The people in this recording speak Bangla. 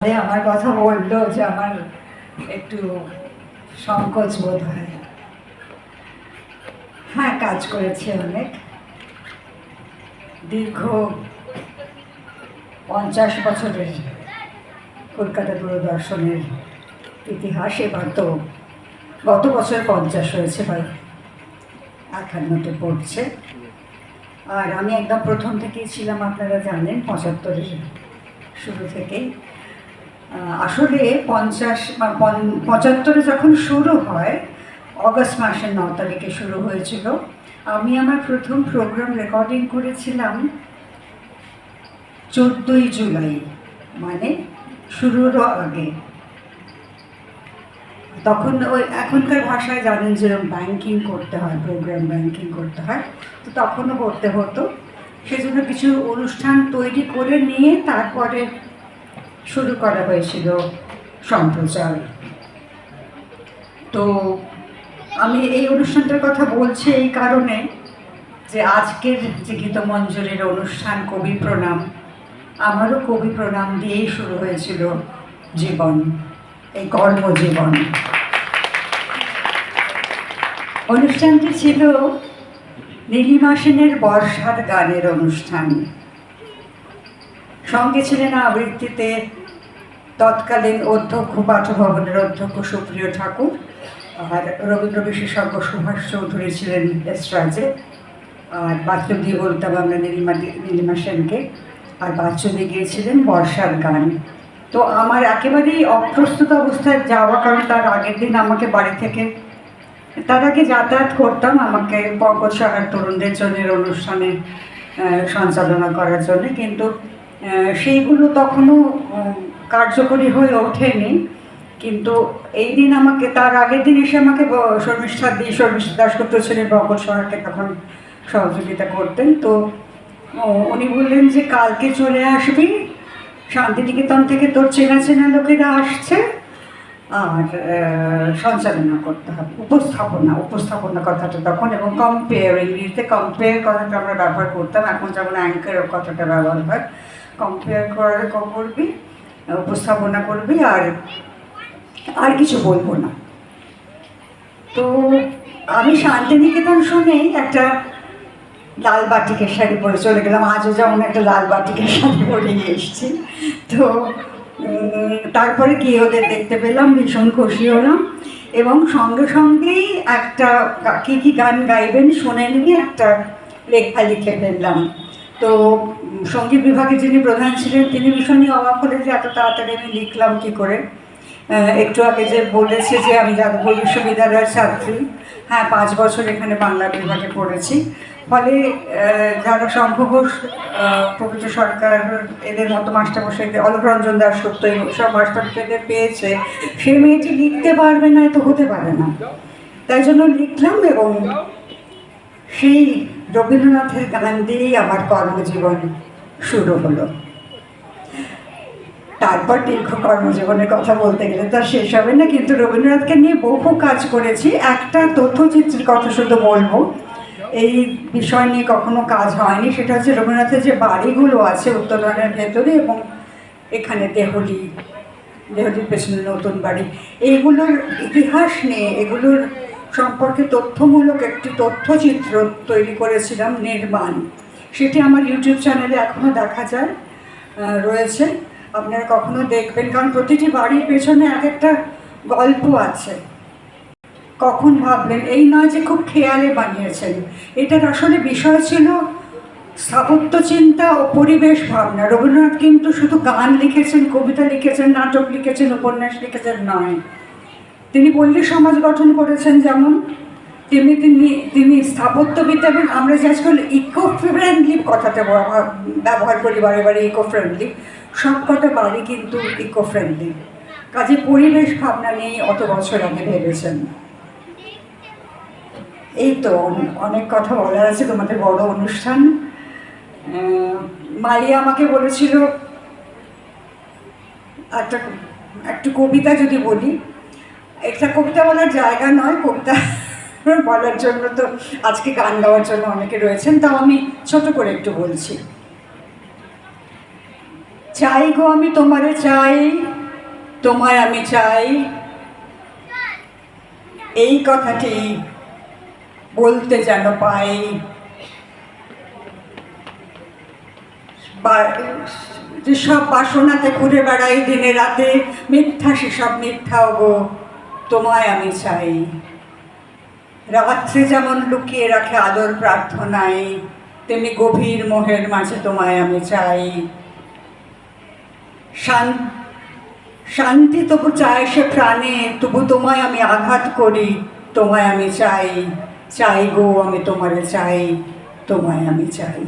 আমার কথা বললো যে আমার একটু সংকোচ বোধ হয়। হ্যাঁ, কাজ করেছে অনেক, দীর্ঘ 50 বছরের কলকাতা দূরদর্শনের ইতিহাস। এবার তো গত বছর 50 হয়েছে, বা 51তে পড়ছে। আর আমি একদম প্রথম থেকেই ছিলাম, আপনারা জানেন, 75-এর শুরু থেকেই। আসলে 75-এ যখন শুরু হয়, অগস্ট মাসের 9 তারিখে শুরু হয়েছিল। আমি আমার প্রথম প্রোগ্রাম রেকর্ডিং করেছিলাম 14ই জুলাই, মানে শুরুরও আগে। তখন ওই এখনকার ভাষায় জানেন যে ব্যাংকিং করতে হয়, প্রোগ্রাম ব্যাংকিং করতে হয়, তো তখনও করতে হতো। সেজন্য কিছু অনুষ্ঠান তৈরি করে নিয়ে তারপরে শুরু করা হয়েছিল সম্প্রচার। তো আমি এই অনুষ্ঠানটার কথা বলছি এই কারণে যে আজকের যে গীতমঞ্জরির অনুষ্ঠান কবি প্রণাম, আমারও কবি প্রণাম দিয়েই শুরু হয়েছিল জীবন, এই কর্মজীবন। অনুষ্ঠানটি ছিল নীলিমা সেনের বর্ষার গানের অনুষ্ঠান। সঙ্গে ছিলেন আবৃত্তিতে তৎকালীন অধ্যক্ষ, পাঠভবনের অধ্যক্ষ সুপ্রিয় ঠাকুর, আর রবীন্দ্র বিশেষজ্ঞ সুভাষ চৌধুরী ছিলেন এস্ট্রাজে। আর বাচ্চু দিয়ে বলতাম আমরা নীলিমা সেনকে, আর বাচ্চু দিয়ে গিয়েছিলেন বর্ষার গান। তো আমার একেবারেই অপ্রস্তুত অবস্থায় যাওয়া, কারণ তার আগের দিন আমাকে বাড়ি থেকে, তার আগে যাতায়াত করতাম আমাকে পঙ্কজ সাহার তরুণদের জন্যের অনুষ্ঠানে সঞ্চালনা করার জন্য, কিন্তু সেইগুলো তখনও কার্যকরী হয়ে ওঠেনি। কিন্তু এই দিন আমাকে, তার আগের দিন এসে আমাকে শর্মিষ্ঠা দাশগুপ্ত ছিলেন, পঙ্কজ সাহাকে তখন সহযোগিতা করতেন। তো উনি বললেন যে কালকে চলে আসবি, শান্তিনিকেতন থেকে তোর চেনা চেনা লোকেরা আসছে, আর সঞ্চালনা করতে হবে, উপস্থাপনা কথাটা তখন, এবং কম্পেয়ার, ইংরেজিতে কম্পেয়ার কথাটা আমরা ব্যবহার করতাম, এখন যেমন অ্যাঙ্কার কথাটা ব্যবহার হয়। কম্পেয়ার করবি, উপস্থাপনা করবি, আর কিছু বলবো না। তো আমি শান্তিনিকেতন শুনেই একটা লাল বাটিকের শাড়ি পরে চলে গেলাম, আজও যেমন একটা লাল বাটিকের শাড়ি পরে এসেছি। তো তারপরে গিয়ে ওদের দেখতে পেলাম, ভীষণ খুশি হলাম, এবং সঙ্গে সঙ্গেই একটা কী কী গান গাইবেন শুনে নিয়ে একটা লেখা লিখে ফেললাম। তো সঙ্গীত বিভাগে যিনি প্রধান ছিলেন তিনি ভীষণই অবাক হলেন যে এত তাড়াতাড়ি আমি লিখলাম কী করে। একটু আগে যে বলেছে যে আমি যাদবপুর বিশ্ববিদ্যালয়ের ছাত্রী, হ্যাঁ, 5 বছর এখানে বাংলা বিভাগে পড়েছি। ফলে যারা শঙ্খ ঘোষ, প্রকৃত সরকার, এদের মতো মাস্টারমশাইদের, অলোক রঞ্জন দাশগুপ্ত, সব মাস্টারমশাইদের পেয়েছে, সে মেয়েটি লিখতে পারবে না, এ তো হতে পারে না। তাই জন্য লিখলাম, এবং সেই রবীন্দ্রনাথের গান দিয়েই আমার কর্মজীবন শুরু হলো। তারপর দীর্ঘ কর্মজীবনের কথা বলতে গেলে তার শেষ হবে না, কিন্তু রবীন্দ্রনাথকে নিয়ে বহু কাজ করেছি। একটা তথ্যচিত্রের কথা শুধু বলবো, এই বিষয় নিয়ে কখনো কাজ হয়নি, সেটা হচ্ছে রবীন্দ্রনাথের যে বাড়িগুলো আছে উত্তরবঙ্গের ভেতরে এবং এখানে দেহলির পেছনে নতুন বাড়ি, এইগুলোর ইতিহাস নিয়ে, এগুলোর সম্পর্কে তথ্যমূলক একটি তথ্যচিত্র তৈরি করেছিলাম, নির্মাণ। সেটি আমার ইউটিউব চ্যানেলে এখনও দেখা যায়, রয়েছে, আপনারা কখনো দেখবেন, কারণ প্রতিটি বাড়ির পেছনে এক একটা গল্প আছে। কখন ভাবলেন, এই নয় যে খুব খেয়ালে বানিয়েছেন, এটার আসলে বিষয় ছিল স্থাপত্য চিন্তা ও পরিবেশ ভাবনা। রবীন্দ্রনাথ কিন্তু শুধু গান লিখেছেন, কবিতা লিখেছেন, নাটক লিখেছেন, উপন্যাস লিখেছেন নয়, তিনি পল্লী সমাজ গঠন করেছেন, যেমন তিনি স্থাপত্যবিদ্যা, এবং আমরা যে আজকাল ইকো ফ্রেন্ডলি কথাটা ব্যবহার করি বারে বারে, ইকো ফ্রেন্ডলি, সব কটা বাড়ি কিন্তু ইকো ফ্রেন্ডলি, কাজে পরিবেশ ভাবনা নিয়েই অত বছর আগে ভেবেছেন। এই তো অনেক কথা বলার আছে, তোমাদের বড় অনুষ্ঠান। মালিয়া আমাকে বলেছিল একটু কবিতা যদি বলি, একটা কবিতা বলার জায়গা নয়, কবিতা বলার জন্য তো আজকে গান গাওয়ার জন্য অনেকে রয়েছেন, তাও আমি ছোট করে একটু বলছি। চাই গো আমি তোমারে চাই, তোমায় আমি চাই, এই কথাটি বলতে যেন পাই। যেসব বাসনাতে ঘুরে বেড়াই দিনে রাতে, মিথ্যা সেসব মিথ্যাও গো, তোমায় আমি চাই। রাত্রি যেমন লুকিয়ে রাখে আদর প্রার্থনায়, তেমনি গভীর মোহের মাঝে তোমায় আমি চাই। শান্তি তবু চায় সে প্রাণে, তবু তোমায় আমি আঘাত করি, তোমায় আমি চাই। চাই গো আমি তোমারে চাই, তোমায় আমি চাই।